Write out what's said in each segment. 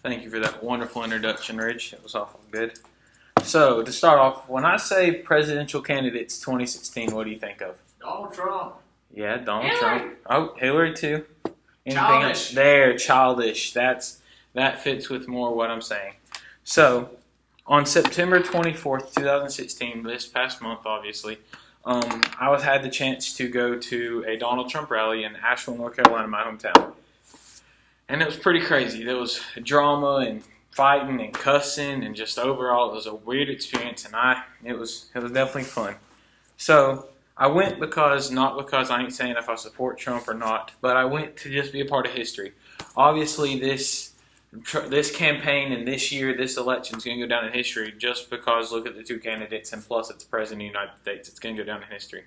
Thank you for that wonderful introduction, Ridge. It was awful good. So, to start off, when I say presidential candidates 2016, what do you think of? Donald Trump. Yeah, Donald Hillary. Trump. Oh, Hillary too. Anything Childish. else? There, childish. That fits with more what I'm saying. So, on September 24th, 2016, this past month, obviously, I had the chance to go to a Donald Trump rally in Asheville, North Carolina, my hometown. And it was pretty crazy. There was drama and fighting and cussing, and just overall, it was a weird experience, and it was definitely fun. So I went not because I ain't saying if I support Trump or not, but I went to just be a part of history. Obviously, this campaign and this year, this election is going to go down in history just because look at the two candidates, and plus it's the President of the United States. It's going to go down in history.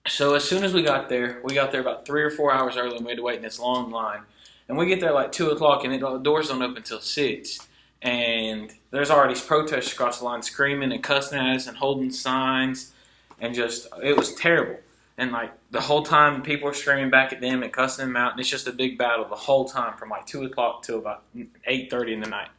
So as soon as we got there about 3 or 4 hours early, and we had to wait in this long line. And we get there like 2 o'clock, and the doors don't open until 6. And there's already protesters across the line screaming and cussing at us and holding signs, and it was terrible. And like the whole time, people were screaming back at them and cussing them out, and it's just a big battle the whole time from like 2 o'clock till about 8:30 in the night.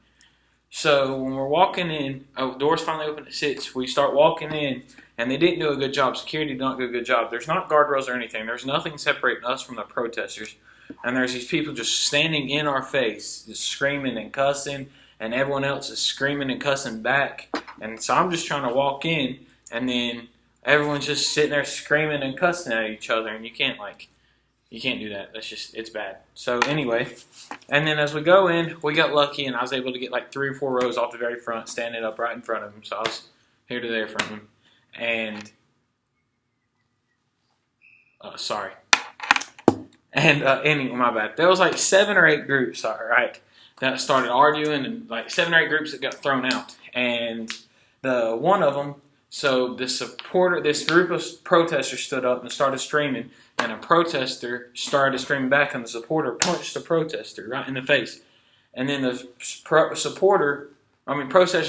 So when we're walking in, doors finally open at 6. We start walking in, and they didn't do a good job. Security did not do a good job. There's not guardrails or anything. There's nothing separating us from the protesters. And there's these people just standing in our face, just screaming and cussing, and everyone else is screaming and cussing back. And so I'm just trying to walk in, and then everyone's just sitting there screaming and cussing at each other, and you can't do that. It's bad. So anyway, and then as we go in, we got lucky, and I was able to get like 3 or 4 rows off the very front, standing up right in front of him. So I was here to there from him. And sorry. And anyway, my bad. There was like 7 or 8 groups, right, that started arguing, and like 7 or 8 groups that got thrown out. And one of them, so this group of protesters stood up and started screaming, and a protester started screaming back, and the supporter punched the protester right in the face. And then the protester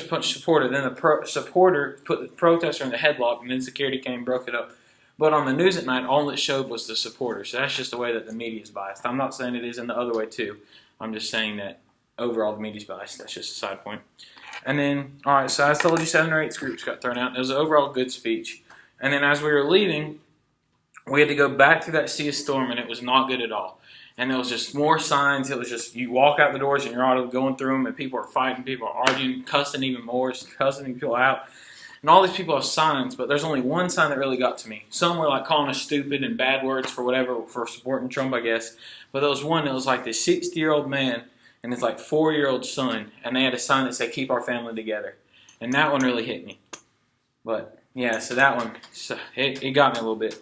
punched the supporter. Then the supporter put the protester in the headlock, and then security came and broke it up. But on the news at night, all it showed was the supporter. So that's just the way that the media is biased. I'm not saying it is in the other way too. I'm just saying that overall the media is biased. That's just a side point. And then, all right, so I told you 7 or 8 groups got thrown out. It was an overall good speech. And then as we were leaving, we had to go back through that sea of storm, and it was not good at all. And there was just more signs. It was just you walk out the doors, and you're already going through them, and people are fighting, people are arguing, cussing even more, cussing people out. And all these people have signs, but there's only one sign that really got to me. Some were like calling us stupid and bad words for whatever, for supporting Trump, I guess. But there was one that was like this 60-year-old man and his like 4-year-old son, and they had a sign that said, "Keep our family together." And that one really hit me. But yeah, so that one, it got me a little bit.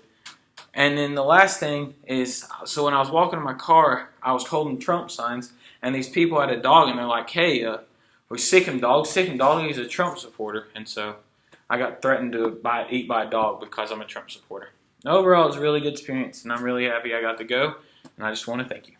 And then the last thing is, so when I was walking in my car, I was holding Trump signs, and these people had a dog, and they're like, "Hey, we sick him, dog. Sick him, dog. He's a Trump supporter." And so I got threatened to eat by a dog because I'm a Trump supporter. Overall, it was a really good experience, and I'm really happy I got to go, and I just want to thank you.